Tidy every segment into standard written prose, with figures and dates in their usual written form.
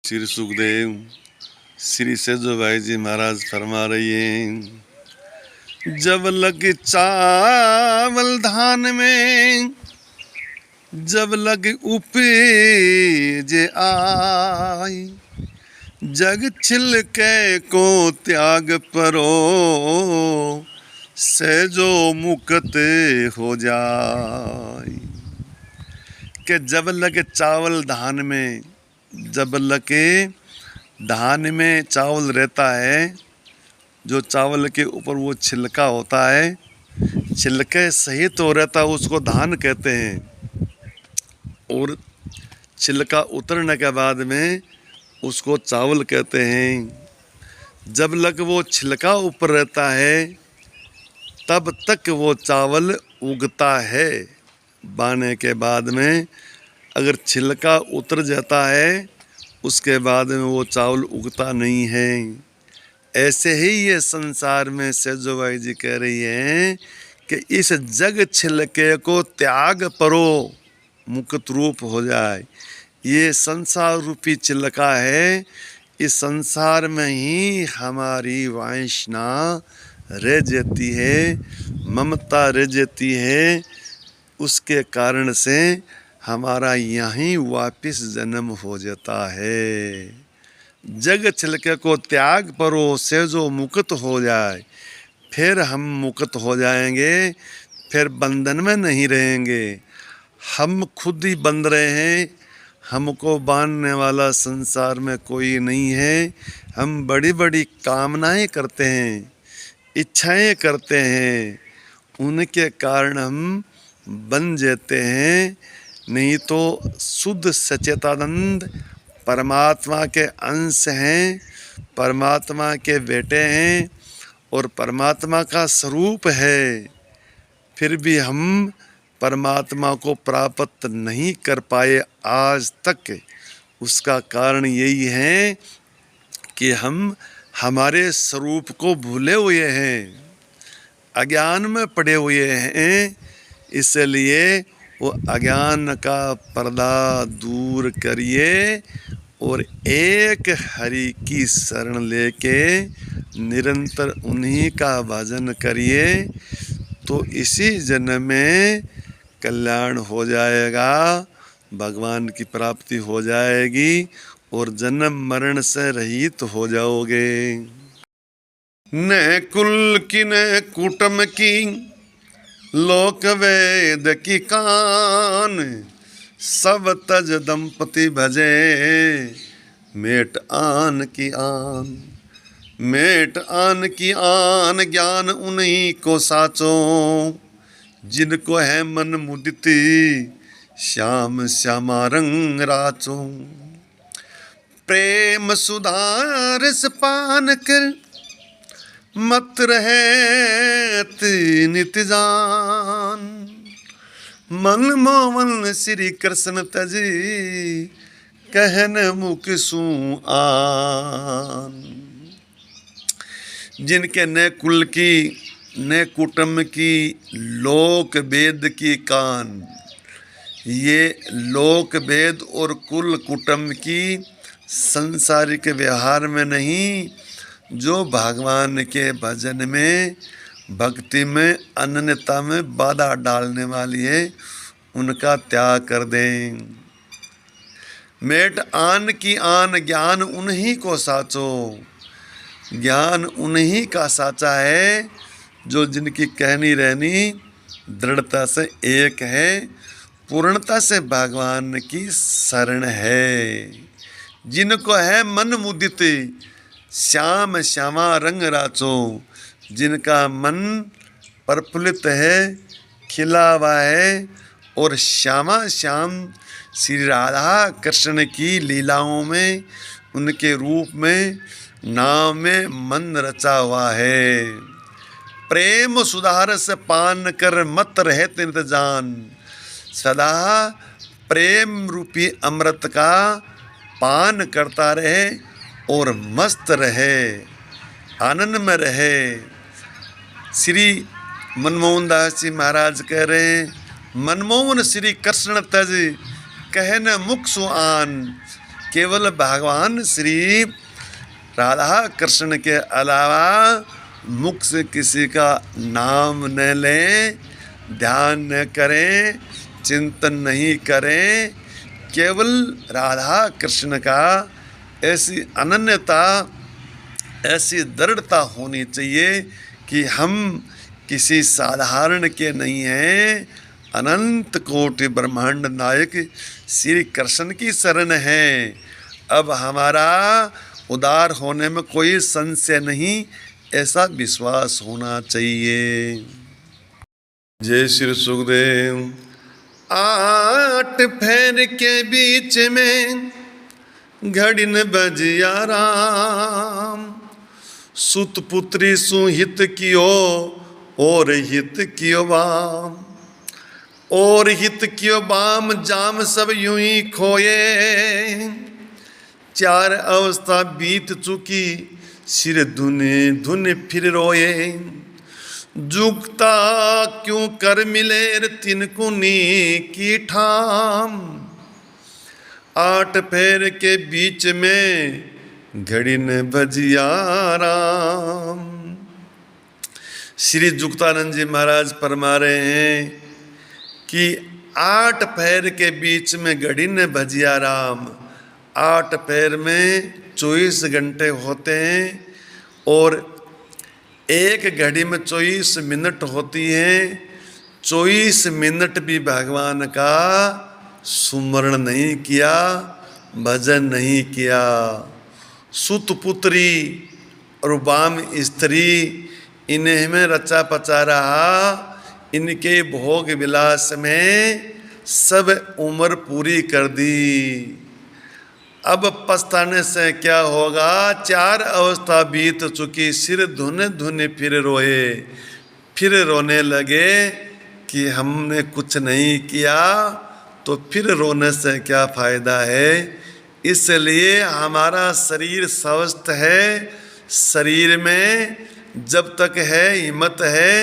श्री सुखदेव श्री सेजो भाई जी महाराज फरमा रही हैं, जब लगे चावल धान में, जब लगे उपज आई, जग छिलके को त्याग परो, सेजो मुक्त हो जाए। कि जब लगे चावल धान में, जब लगे धान में चावल रहता है, जो चावल के ऊपर वो छिलका होता है, छिलके सहित तो रहता है, उसको धान कहते हैं। और छिलका उतरने के बाद में उसको चावल कहते हैं। जब लग वो छिलका ऊपर रहता है तब तक वो चावल उगता है। बाने के बाद में अगर छिलका उतर जाता है उसके बाद में वो चावल उगता नहीं है। ऐसे ही ये संसार में सेजो भाई जी कह रही हैं कि इस जग छिलके को त्याग परो, मुक्त रूप हो जाए। ये संसार रूपी छिलका है, इस संसार में ही हमारी वासना रह जाती है, ममता रह जाती है। उसके कारण से हमारा यहीं वापिस जन्म हो जाता है। जग छिलके को त्याग परो, सेजो मुक्त हो जाए। फिर हम मुक्त हो जाएंगे, फिर बंधन में नहीं रहेंगे। हम खुद ही बंध रहे हैं, हमको बांधने वाला संसार में कोई नहीं है। हम बड़ी बड़ी कामनाएं करते हैं, इच्छाएं करते हैं, उनके कारण हम बन जाते हैं। नहीं तो शुद्ध सचेतानंद परमात्मा के अंश हैं, परमात्मा के बेटे हैं और परमात्मा का स्वरूप है। फिर भी हम परमात्मा को प्राप्त नहीं कर पाए आज तक। उसका कारण यही है कि हम हमारे स्वरूप को भूले हुए हैं, अज्ञान में पड़े हुए हैं। इसलिए वो अज्ञान का पर्दा दूर करिए और एक हरि की शरण लेके निरंतर उन्हीं का भजन करिए, तो इसी जन्म में कल्याण हो जाएगा, भगवान की प्राप्ति हो जाएगी और जन्म मरण से रहित हो जाओगे। न कुल की न कुटुंब की, लोक वेद की कान, सब तज दंपति भजे, मेट आन की आन। मेट आन की आन, ज्ञान उन्हीं को साचो, जिनको है मन मुदिति, श्याम श्यामा रंग राचो। प्रेम सुधारस पान कर, मत रहे नित जान। मन मोहन श्री कृष्ण तजी, कहन मुख सु आन। जिनके न कुल की न कुटुंब की, लोक वेद की कान। ये लोक वेद और कुल कुटुंब की संसारिक व्यवहार में नहीं, जो भगवान के भजन में, भक्ति में, अनन्यता में बाधा डालने वाली है, उनका त्याग कर दें। मेट आन की आन, ज्ञान उन्हीं को साचो। ज्ञान उन्हीं का साचा है जो जिनकी कहनी रहनी दृढ़ता से एक है, पूर्णता से भगवान की शरण है। जिनको है मन मुदित, श्याम श्यामा रंग राचो। जिनका मन प्रफुल्लित है, खिला हुआ है और श्यामा श्याम श्री राधा कृष्ण की लीलाओं में, उनके रूप में, नाम में मन रचा हुआ है। प्रेम सुधार से पान कर, मत रहते नित जान। सदा प्रेम रूपी अमृत का पान करता रहे और मस्त रहे, आनंद में रहे। श्री मनमोहन दास जी महाराज कह रहे हैं, मनमोहन श्री कृष्ण तज कहन मुख सुआन। केवल भगवान श्री राधा कृष्ण के अलावा मुख से किसी का नाम न लें, ध्यान न करें, चिंतन नहीं करें। केवल राधा कृष्ण का ऐसी अनन्यता, ऐसी दृढ़ता होनी चाहिए कि हम किसी साधारण के नहीं हैं, अनंत कोटि ब्रह्मांड नायक श्री कृष्ण की शरण है। अब हमारा उदार होने में कोई संशय नहीं, ऐसा विश्वास होना चाहिए। जय श्री सुखदेव। 8 फेर के बीच में घड़िन बजिया राम, सुत पुत्री सुहित कियो और हित कियो वाम, और हित कियो वाम जाम सब यूं ही खोए। 4 अवस्था बीत चुकी सिर धुने धुन फिर रोए, जुगता क्यों कर मिले तिनको नी की ठाम। 8 फेर के बीच में घड़ी न बजिया राम। श्री जुक्तानंद जी महाराज फरमा रहे हैं कि 8 फेर के बीच में घड़ी न बजिया राम। 8 फेर में 24 घंटे होते हैं और एक घड़ी में 24 मिनट होती हैं। 24 मिनट भी भगवान का सुमरण नहीं किया, भजन नहीं किया। सुत पुत्री और वाम स्त्री, इन्हें में रचा पचा रहा, इनके भोग विलास में सब उम्र पूरी कर दी। अब पछताने से क्या होगा। 4 अवस्था बीत चुकी, सिर धुन धुन फिर रोए। फिर रोने लगे कि हमने कुछ नहीं किया, तो फिर रोने से क्या फायदा है। इसलिए हमारा शरीर स्वस्थ है, शरीर में जब तक है हिम्मत है,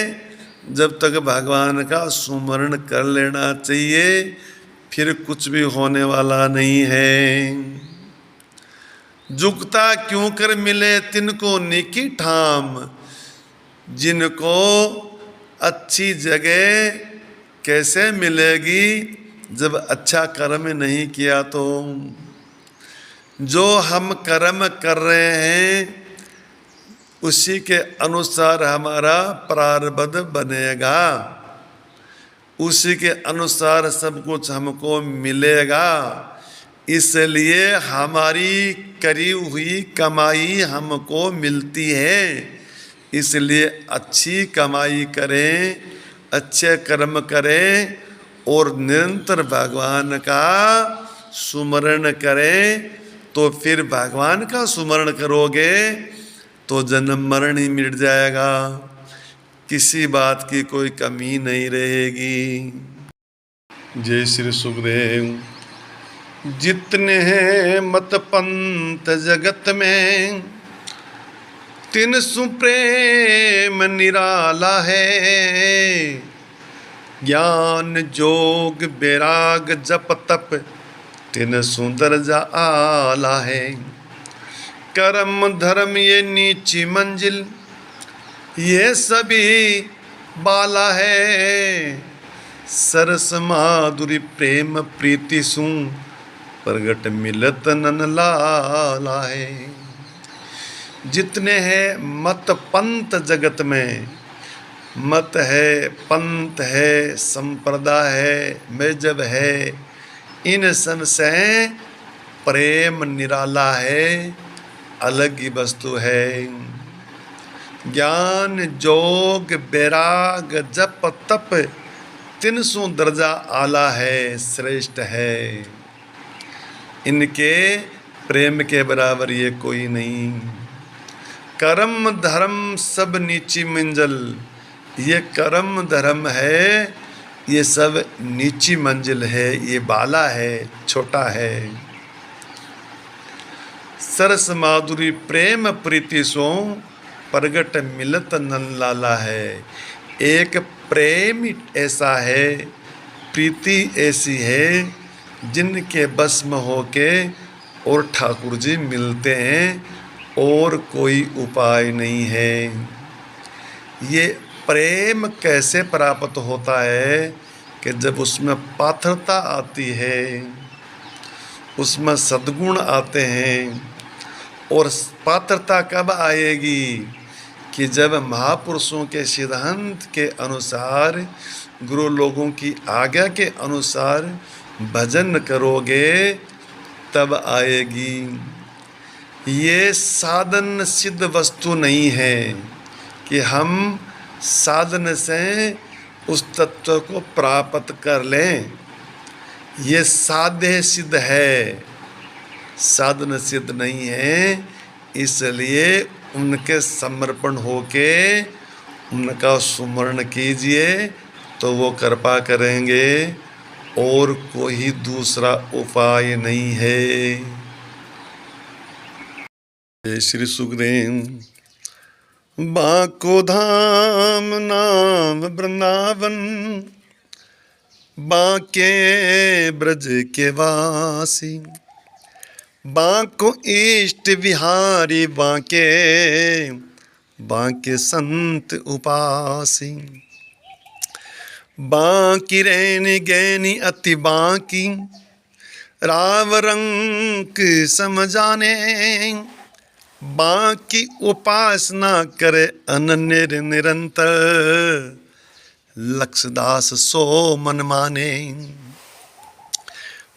जब तक भगवान का सुमरण कर लेना चाहिए, फिर कुछ भी होने वाला नहीं है। जुगता क्यों कर मिले तिनको निकी ठाम, जिनको अच्छी जगह कैसे मिलेगी जब अच्छा कर्म नहीं किया तो। जो हम कर्म कर रहे हैं उसी के अनुसार हमारा प्रारब्ध बनेगा, उसी के अनुसार सब कुछ हमको मिलेगा। इसलिए हमारी करी हुई कमाई हमको मिलती है। इसलिए अच्छी कमाई करें, अच्छे कर्म करें और निरंतर भगवान का सुमरण करें। तो फिर भगवान का सुमरण करोगे तो जन्म मरण ही मिट जाएगा, किसी बात की कोई कमी नहीं रहेगी। जय श्री सुखदेव। जितने हैं मत पंथ जगत में, तिन सुप्रेम निराला है। ज्ञान जोग बैराग जप तप, तिन सुंदर जा आला है। कर्म धर्म ये नीची मंजिल, ये सभी बाला है। सरस माधुरी प्रेम प्रीति सु, प्रगट मिलत नन लाला है। जितने हैं मत पंथ जगत में, मत है, पंथ है, संप्रदाय है, मजहब है, इन सब से प्रेम निराला है, अलग ही वस्तु है। ज्ञान जोग बैराग जप तप, तिनसु दर्जा आला है, श्रेष्ठ है। इनके प्रेम के बराबर ये कोई नहीं। कर्म धर्म सब नीची मंजिल, ये कर्म धर्म है, ये सब नीची मंजिल है, ये बाला है, छोटा है। सरस माधुरी प्रेम प्रीति सो, प्रगट मिलत नन लाला है। एक प्रेम ऐसा है, प्रीति ऐसी है, जिनके बस में होके और ठाकुर जी मिलते हैं, और कोई उपाय नहीं है। ये प्रेम कैसे प्राप्त होता है कि जब उसमें पात्रता आती है, उसमें सद्गुण आते हैं। और पात्रता कब आएगी कि जब महापुरुषों के सिद्धांत के अनुसार, गुरु लोगों की आज्ञा के अनुसार भजन करोगे तब आएगी। ये साधन सिद्ध वस्तु नहीं है कि हम साधन से उस तत्व को प्राप्त कर लें। ये साध्य सिद्ध है, साधन सिद्ध नहीं है। इसलिए उनके समर्पण होके उनका सुमरण कीजिए तो वो कृपा करेंगे, और कोई दूसरा उपाय नहीं है। जय श्री सुखदेव। बांको धाम नाम वृंदावन, बांके ब्रज के वासी, बांको इष्ट विहारी, बांके बांके संत उपासी, बांकी रैनी गैनी अति बांकी, राव रंग समझाने, बांकी उपासना करे अनन्य निरंतर, लक्षदास सो मन माने।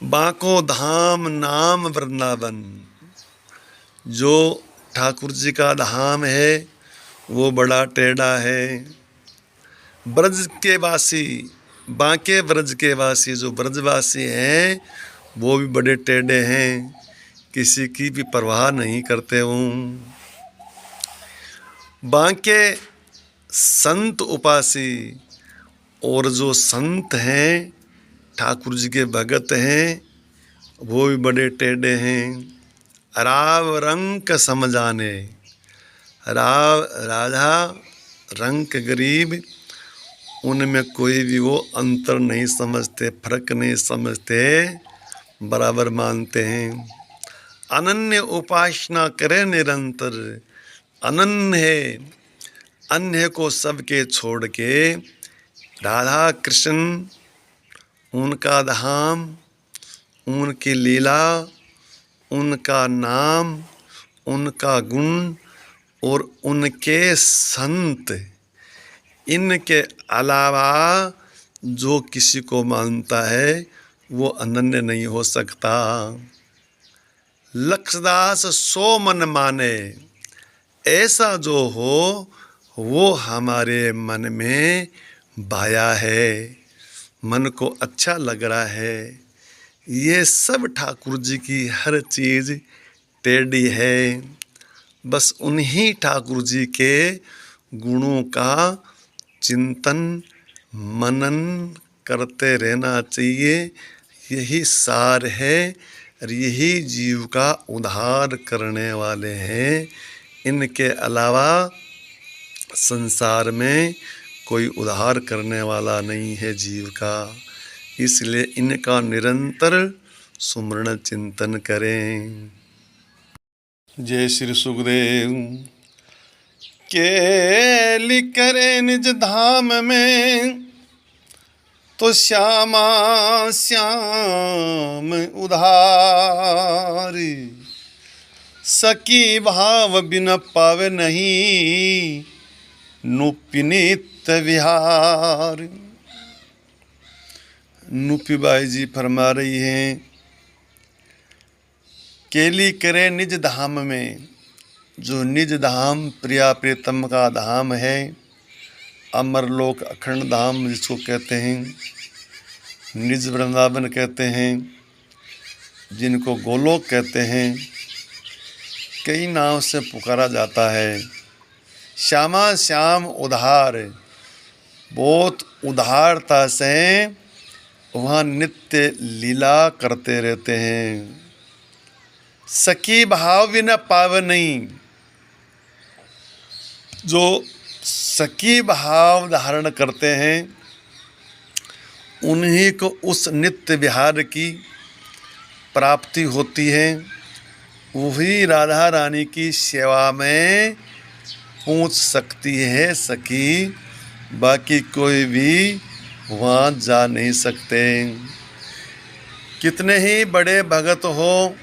बांको धाम नाम वृंदावन, जो ठाकुर जी का धाम है वो बड़ा टेढ़ा है। ब्रज के वासी, बांके ब्रज के वासी जो ब्रजवासी हैं वो भी बड़े टेढ़े हैं, किसी की भी परवाह नहीं करते हूँ। बांके संत उपासी, और जो संत हैं ठाकुर जी के भगत हैं वो भी बड़े टेढ़े हैं। राव रंक समझाने, राव राजा रंक गरीब, उनमें कोई भी वो अंतर नहीं समझते, फर्क नहीं समझते, बराबर मानते हैं। अनन्य उपासना करे निरंतर, अनन्य है, अन्य को सबके छोड़ के राधा कृष्ण, उनका धाम, उनकी लीला, उनका नाम, उनका गुण और उनके संत, इनके अलावा जो किसी को मानता है वो अनन्य नहीं हो सकता। लक्षदास सो मन माने, ऐसा जो हो वो हमारे मन में भाया है, मन को अच्छा लग रहा है। ये सब ठाकुर जी की हर चीज़ टेढ़ी है, बस उन्हीं ठाकुर जी के गुणों का चिंतन मनन करते रहना चाहिए। यही सार है और यही जीव का उद्धार करने वाले हैं। इनके अलावा संसार में कोई उद्धार करने वाला नहीं है जीव का। इसलिए इनका निरंतर सुमरण चिंतन करें। जय श्री सुखदेव। केली करे निज धाम में तो श्यामा श्याम उधारी, सकी भाव बिन पावे नहीं नुपी नित्य विहार। नुपी बाई जी फरमा रही हैं, केली करे निज धाम में, जो निज धाम प्रिया प्रीतम का धाम है, अमरलोक अखंड धाम जिसको कहते हैं, निज वृंदावन कहते हैं, जिनको गोलोक कहते हैं, कई नाम से पुकारा जाता है। श्यामा श्याम उधार, बहुत उदारता से वहाँ नित्य लीला करते रहते हैं। सखी भाव भी न पावे नहीं, जो सखी भाव धारण करते हैं उन्हीं को उस नित्य विहार की प्राप्ति होती है, वही राधा रानी की सेवा में पहुँच सकती है सखी, बाकी कोई भी वहाँ जा नहीं सकते। कितने ही बड़े भगत हो,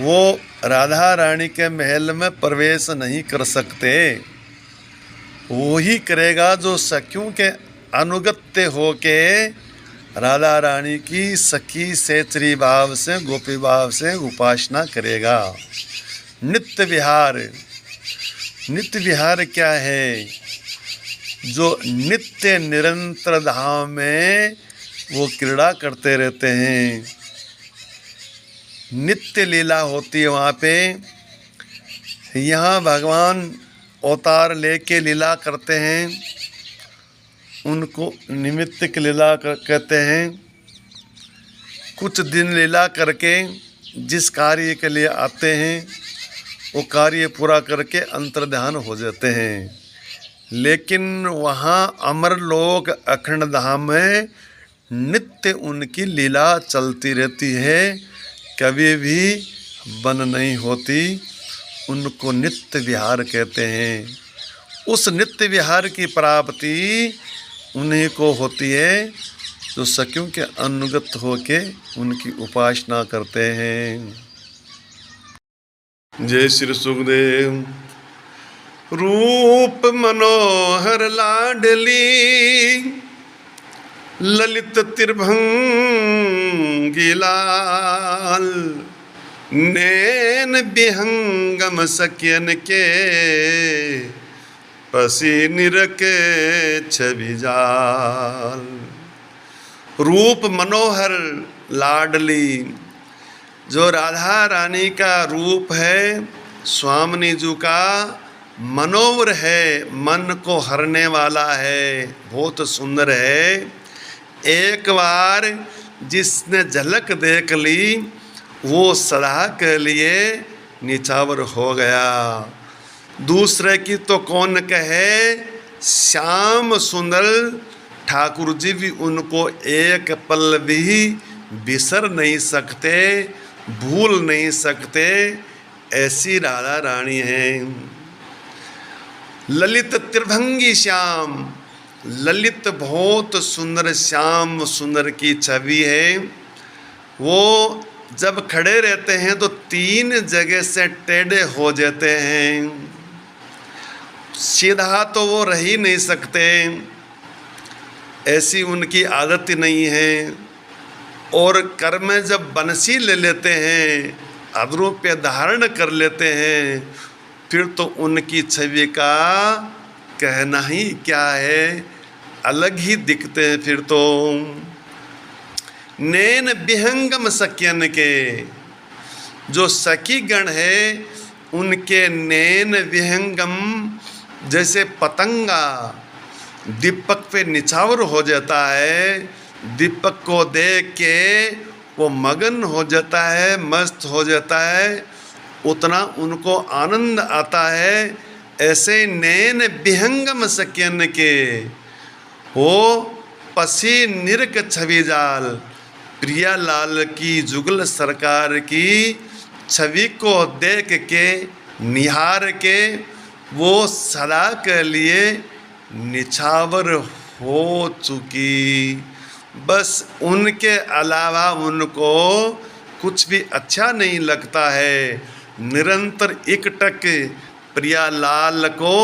वो राधा रानी के महल में प्रवेश नहीं कर सकते। वो ही करेगा जो सखियों के अनुगत्य होके राधा रानी की सखी सेचरी भाव से, गोपी भाव से उपासना करेगा। नित्य विहार, नित्य विहार क्या है? जो नित्य निरंतर धाम में वो क्रीड़ा करते रहते हैं। नित्य लीला होती है वहाँ पे। यहाँ भगवान अवतार लेके लीला करते हैं, उनको निमित्तिक लीला कहते हैं। कुछ दिन लीला करके जिस कार्य के लिए आते हैं वो कार्य पूरा करके अंतर्ध्यान हो जाते हैं। लेकिन वहाँ अमर लोक अखंड धाम में नित्य उनकी लीला चलती रहती है, कभी भी बंद नहीं होती। उनको नित्य विहार कहते हैं। उस नित्य विहार की प्राप्ति उन्हीं को होती है जो सखियों के अनुगत होके उनकी उपासना करते हैं। जय श्री सुखदेव। रूप मनोहर लाडली, ललित त्रिभंगी लाल, नैन विहंगम सख्यन के, पसी निरके छवि जाल। रूप मनोहर लाडली, जो राधा रानी का रूप है, स्वामिनी जी का मनोहर है, मन को हरने वाला है, बहुत सुंदर है। एक बार जिसने झलक देख ली वो सदा के लिए निछावर हो गया। दूसरे की तो कौन कहे, श्याम सुंदर ठाकुर जी भी उनको एक पल भी बिसर नहीं सकते, भूल नहीं सकते। ऐसी राधा रानी है। ललित त्रिभंगी श्याम, ललित बहुत सुंदर श्याम सुंदर की छवि है। वो जब खड़े रहते हैं तो 3 जगह से टेढ़े हो जाते हैं, सीधा तो वो रह ही नहीं सकते, ऐसी उनकी आदत ही नहीं है। और कर में जब बंसी ले लेते हैं, अधरों पे धारण कर लेते हैं, फिर तो उनकी छवि का कहना ही क्या है, अलग ही दिखते हैं फिर तो। नैन विहंगम सख्यन के, जो सखी गण है उनके नैन विहंगम, जैसे पतंगा दीपक पे निछावर हो जाता है, दीपक को देख के वो मगन हो जाता है, मस्त हो जाता है, उतना उनको आनंद आता है। ऐसे नैन विहंगम सख्यन के, वो पसी निरक छवि जाल, प्रिया लाल की जुगल सरकार की छवि को देख के निहार के वो सदा के लिए निछावर हो चुकी। बस उनके अलावा उनको कुछ भी अच्छा नहीं लगता है। निरंतर एकटक प्रिया लाल को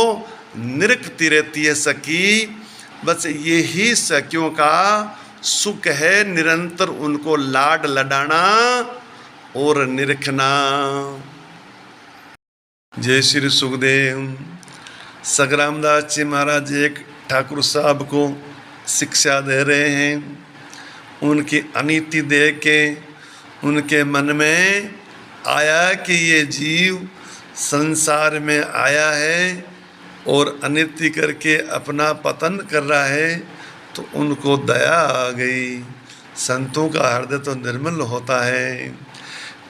निरखती रहती है सखी। बस यही सखियों का सुख है, निरंतर उनको लाड लडाना और निरखना। जय श्री सुखदेव। सग्रामदास जी महाराज एक ठाकुर साहब को शिक्षा दे रहे हैं। उनकी अनीति देख के उनके मन में आया कि ये जीव संसार में आया है और अनीति करके अपना पतन कर रहा है, तो उनको दया आ गई। संतों का हृदय तो निर्मल होता है।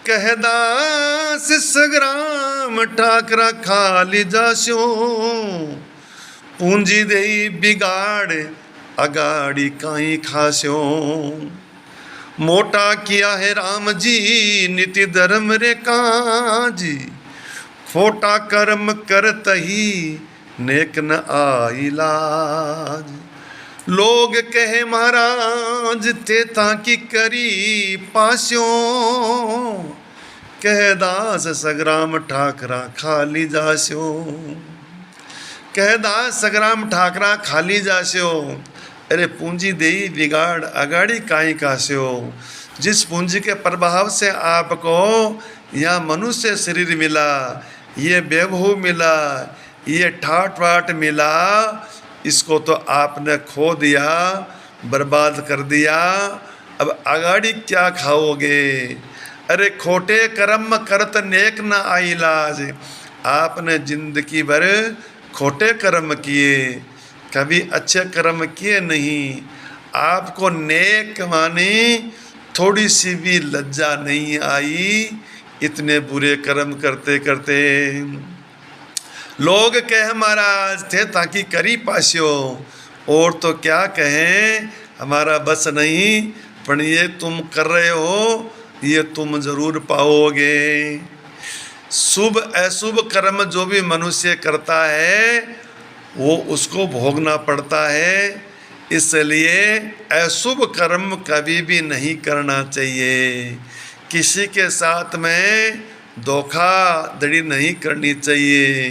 कहदास सग्राम ठाकरा खाली जास्यो, पूंजी देई बिगाड़ अगाड़ी काई खास्यो। मोटा किया है राम जी निति धर्म रे काजी, खोटा कर्म करत ही नेक न आई लाज। लोग कहे महाराज थे ताकि करी पास्यों, कह दास सग्राम ठाकरा खाली जास्यो, कह दास सग्राम ठाकरा खाली जास्यो। अरे पूंजी देई बिगाड़ अगाड़ी काई कास्यो। जिस पूंजी के प्रभाव से आपको यह मनुष्य शरीर मिला, ये वैभव मिला, ये ठाट वाट मिला, इसको तो आपने खो दिया, बर्बाद कर दिया। अब अगाड़ी क्या खाओगे। अरे खोटे कर्म करत नेक न आई लाज। आपने जिंदगी भर खोटे कर्म किए, कभी अच्छे कर्म किए नहीं। आपको नेक माने थोड़ी सी भी लज्जा नहीं आई, इतने बुरे कर्म करते करते। लोग कहे महाराज थे ताकि करी पास्यो, और तो क्या कहें, हमारा बस नहीं, पर ये तुम कर रहे हो ये तुम जरूर पाओगे। शुभ अशुभ कर्म जो भी मनुष्य करता है वो उसको भोगना पड़ता है। इसलिए अशुभ कर्म कभी भी नहीं करना चाहिए। किसी के साथ में धोखाधड़ी नहीं करनी चाहिए,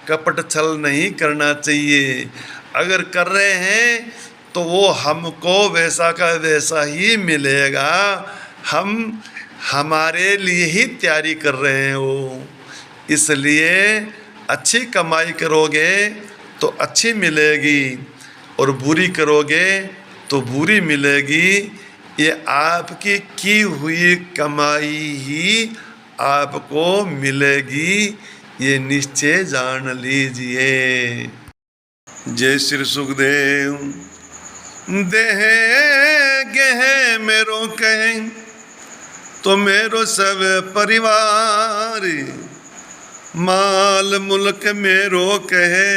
कपट छल नहीं करना चाहिए। अगर कर रहे हैं तो वो हमको वैसा का वैसा ही मिलेगा। हम हमारे लिए ही तैयारी कर रहे हैं वो। इसलिए अच्छी कमाई करोगे तो अच्छी मिलेगी, और बुरी करोगे तो बुरी मिलेगी। ये आपकी की हुई कमाई ही आपको मिलेगी, ये निश्चय जान लीजिए। जय श्री सुखदेव। देह गेह मेरो कहें तो मेरो सब परिवार, माल मुल्क मेरो कहे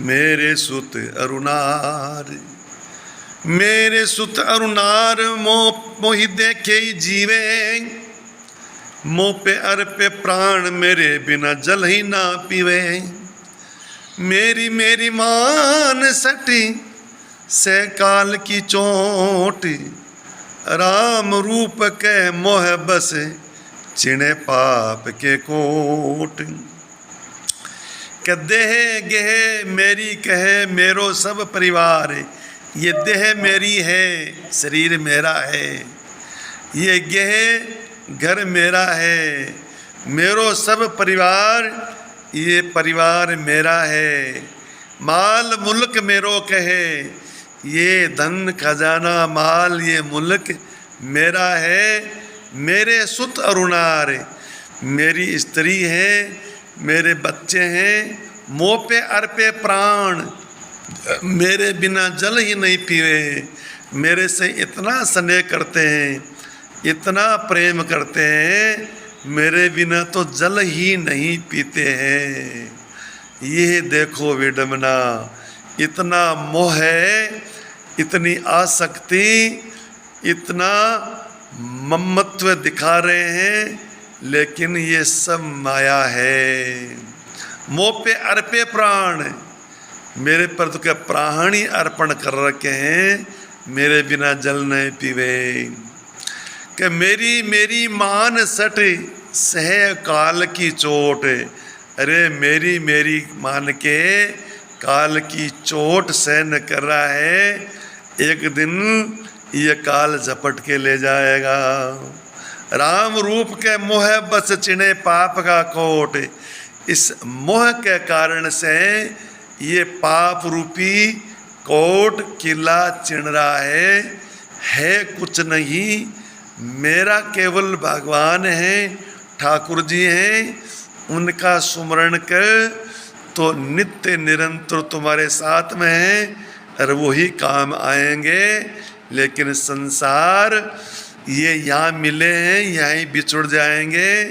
मेरे सुत अरुणार। मेरे सुत अरुणार मोहि देखे ही जीवे, मोह पे अर पे प्राण मेरे बिना जल ही ना पीवे। मेरी मेरी मान सटी से काल की चोट, राम रूप के मोह बस चिणे पाप के कोट। के देह गेह मेरी कहे मेरो सब परिवार। ये देह मेरी है, शरीर मेरा है, ये गेह घर मेरा है, मेरो सब परिवार ये परिवार मेरा है। माल मुल्क मेरो कहे, ये धन खजाना माल ये मुल्क मेरा है। मेरे सुत अरुणार, मेरी स्त्री है, मेरे बच्चे हैं। मोह पे अर पे प्राण, मेरे बिना जल ही नहीं पीवे। मेरे से इतना स्नेह करते हैं, इतना प्रेम करते हैं, मेरे बिना तो जल ही नहीं पीते हैं। ये देखो विडम्बना, इतना मोह है, इतनी आसक्ति, इतना ममत्व दिखा रहे हैं, लेकिन ये सब माया है। मोह पे अर्पे प्राण, मेरे पर तो क्या प्राण ही अर्पण कर रखे हैं, मेरे बिना जल नहीं पीवे। कि मेरी मेरी मान सट सह काल की चोट। अरे मेरी मेरी मान के काल की चोट सहन कर रहा है, एक दिन ये काल झपट के ले जाएगा। राम रूप के मोह बस चिने पाप का कोट। इस मोह के कारण से ये पाप रूपी कोट किला चिन रहा है कुछ नहीं, मेरा केवल भगवान है, ठाकुर जी हैं, उनका सुमरण कर तो नित्य निरंतर तुम्हारे साथ में है और वही काम आएंगे। लेकिन संसार ये यहाँ मिले हैं, यहीं बिछुड़ जाएंगे,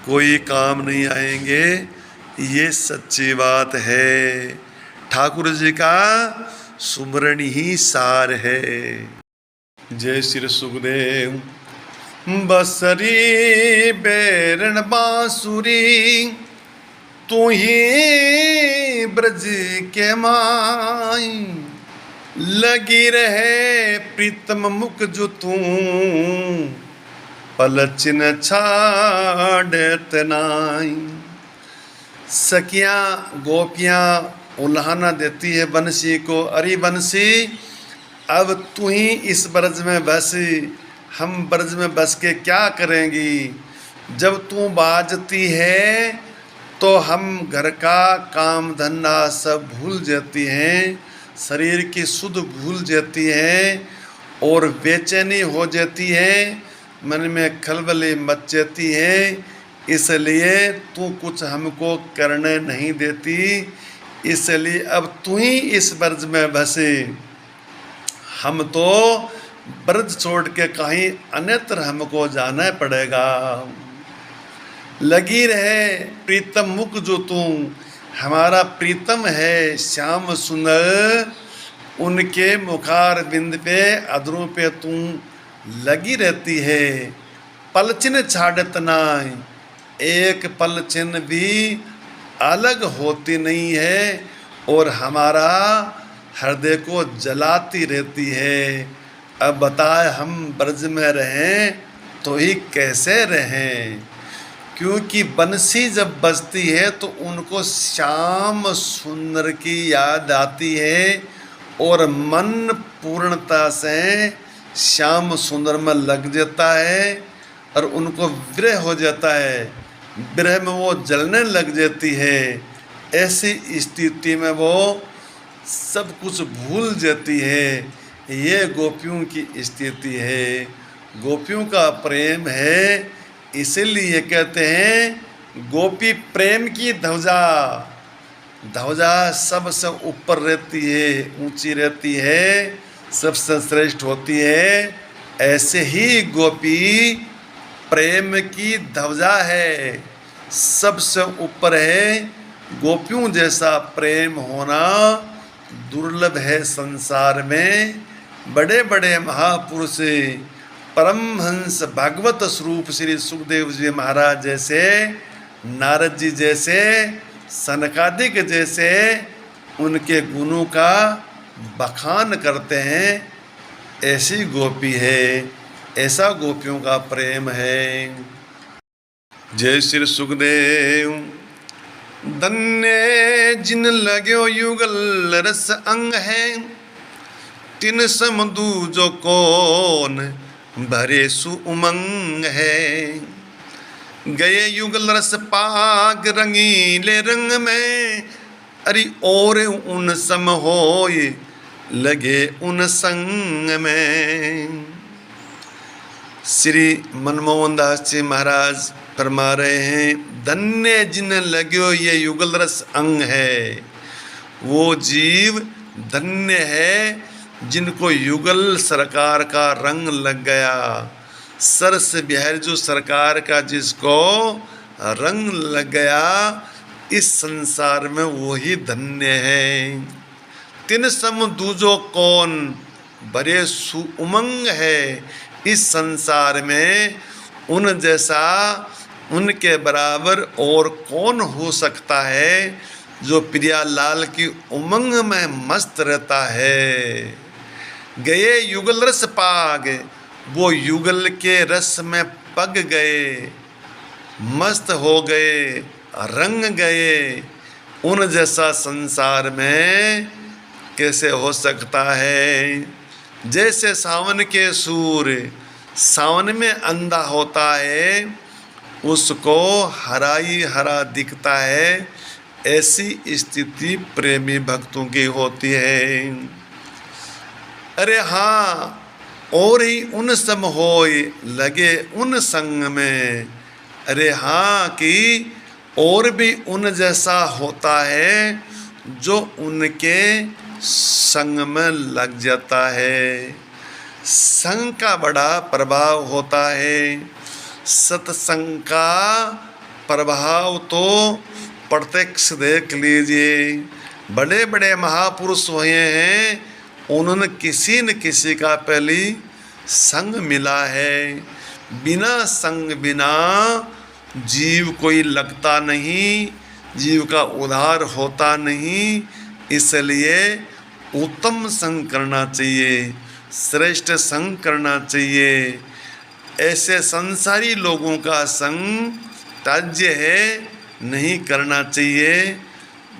कोई काम नहीं आएंगे। ये सच्ची बात है, ठाकुर जी का सुमरण ही सार है। जय श्री सुखदेव। बसरी बेरन बांसुरी तू ही ब्रज के माई, लगी रहे प्रीतम मुख जो तू पलचिन छाड़त नाई। सखियां गोपियां उल्हाना देती है बंसी को, अरे बंसी अब तू ही इस ब्रज में बस, हम ब्रज में बस के क्या करेंगी। जब तू बाजती है तो हम घर का काम धंधा सब भूल जाती हैं, शरीर की सुध भूल जाती है और बेचैनी हो जाती है, मन में खलबली मच जाती है। इसलिए तू कुछ हमको करने नहीं देती, इसलिए अब तू ही इस ब्रज में बसे। हम तो ब्रज छोड़ के कहीं अन्यत्र हमको जाना पड़ेगा। लगी रहे प्रीतम मुख जो तू, हमारा प्रीतम है श्याम सुंदर, उनके मुखार बिंद पे अधरों पे तू लगी रहती है। पलचिन छाड़त नाई, एक पलचिन भी अलग होती नहीं है और हमारा हृदय को जलाती रहती है। अब बताए हम ब्रज में रहें तो ही कैसे रहें, क्योंकि बंसी जब बजती है तो उनको श्याम सुंदर की याद आती है और मन पूर्णता से श्याम सुंदर में लग जाता है और उनको विरह हो जाता है, विरह में वो जलने लग जाती है। ऐसी स्थिति में वो सब कुछ भूल जाती है। ये गोपियों की स्थिति है, गोपियों का प्रेम है। इसीलिए कहते हैं गोपी प्रेम की ध्वजा, ध्वजा सबसे ऊपर रहती है, ऊंची रहती है, सबसे श्रेष्ठ होती है। ऐसे ही गोपी प्रेम की ध्वजा है, सबसे ऊपर है। गोपियों जैसा प्रेम होना दुर्लभ है संसार में। बड़े बड़े महापुरुष परमहंस भागवत स्वरूप श्री सुखदेव जी महाराज जैसे, नारद जी जैसे, सनकादिक जैसे उनके गुणों का बखान करते हैं। ऐसी गोपी है, ऐसा गोपियों का प्रेम है। जय श्री सुखदेव। धन्य जिन लगो युगल रस अंग है, तिन सम दूजो कौन भरे सु उमंग है। गए युगल रस पाग रंगीले रंग में, अरे और उन सम होए लगे उन संग में। श्री मनमोहन दास जी महाराज फरमा रहे हैं, धन्य जिन लगो ये युगल रस अंग है, वो जीव धन्य है जिनको युगल सरकार का रंग लग गया। सरस बिहारी जो सरकार का जिसको रंग लग गया, इस संसार में वही धन्य है। तिन सम दूजो कौन बड़े सु उमंग है, इस संसार में उन जैसा, उनके बराबर और कौन हो सकता है जो प्रियालाल की उमंग में मस्त रहता है। गए युगल रस पाग, वो युगल के रस में पग गए, मस्त हो गए, रंग गए। उन जैसा संसार में कैसे हो सकता है। जैसे सावन के सूर सावन में अंधा होता है, उसको हरा ही हरा दिखता है, ऐसी स्थिति प्रेमी भक्तों की होती है। अरे हाँ, और ही उन सम होए लगे उन संग में। अरे हाँ कि और भी उन जैसा होता है जो उनके संग में लग जाता है। संग का बड़ा प्रभाव होता है। सत्संग का प्रभाव तो प्रत्यक्ष देख लीजिए। बड़े बड़े महापुरुष हुए हैं, उन्होंने किसी न किसी का पहले संग मिला है, बिना संग बिना जीव कोई लगता नहीं, जीव का उद्धार होता नहीं। इसलिए उत्तम संग करना चाहिए, श्रेष्ठ संग करना चाहिए। ऐसे संसारी लोगों का संग त्याज्य है, नहीं करना चाहिए।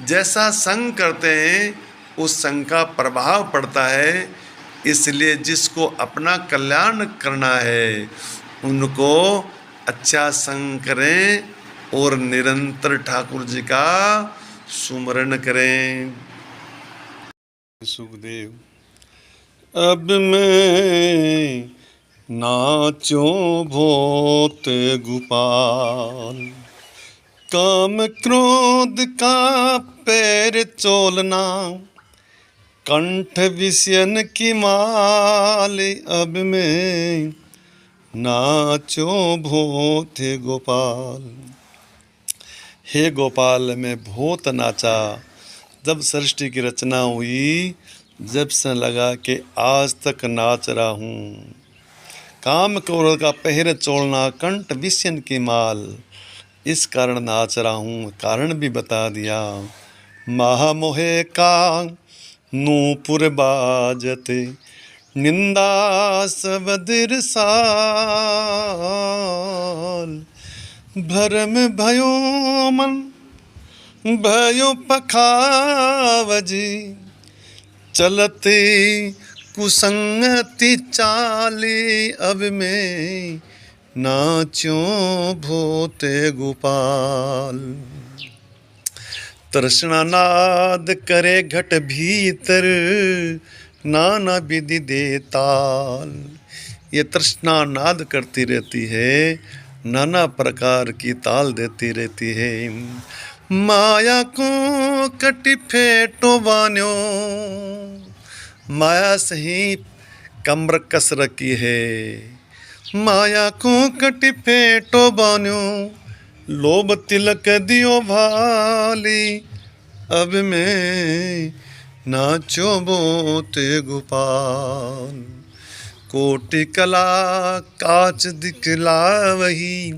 जैसा संग करते हैं उस संग का प्रभाव पड़ता है। इसलिए जिसको अपना कल्याण करना है उनको अच्छा संग करें और निरंतर ठाकुर जी का सुमरण करें। सुखदेव। अब मैं नाचो भूत गोपाल, काम क्रोध का पैर चोलना, कंठ विषयन की माल। अब मैं नाचो भूत गोपाल। हे गोपाल, मैं बहुत नाचा जब सृष्टि की रचना हुई, जब से लगा कि आज तक नाच रहा हूँ। काम क्रोध का पहर चोलना, कंठ विषयन की माल, इस कारण नाच रहा हूँ। कारण भी बता दिया। महामोहे का नूपुर बाजते, निंदा सबदिर साल। भरम भयो मन भयो पखावजी, चलते कुसंगति चाली। अब मैं नाचो भूते गोपाल। तृष्णा नाद करे घट भीतर, नाना विधि दे ताल। ये तृष्णा नाद करती रहती है, नाना प्रकार की ताल देती रहती है। माया को कटी फेटो बान्यो, माया से ही कमर कस रखी है। माया को कटी फेटो बान्यो, लोभ तिलक दियो भाली। अब मैं नाचो बोते गोपाल। कोटि कला काच दिखला वही,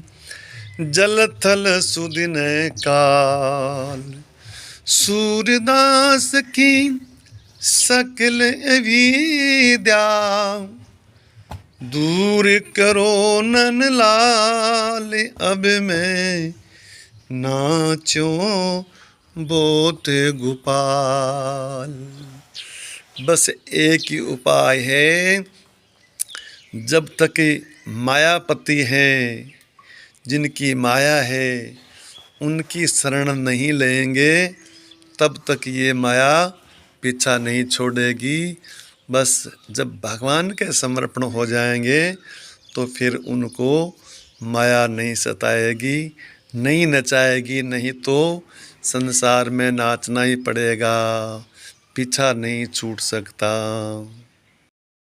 जल थल सुदिन काल। सूरदास की सकल विद्या, दूर करो नन लाल। अब मैं नाचो बोत गोपाल। बस एक ही उपाय है, जब तक मायापति हैं, जिनकी माया है, उनकी शरण नहीं लेंगे तब तक ये माया पीछा नहीं छोड़ेगी। बस जब भगवान के समर्पण हो जाएंगे तो फिर उनको माया नहीं सताएगी, नहीं नचाएगी। नहीं तो संसार में नाचना ही पड़ेगा, पीछा नहीं छूट सकता।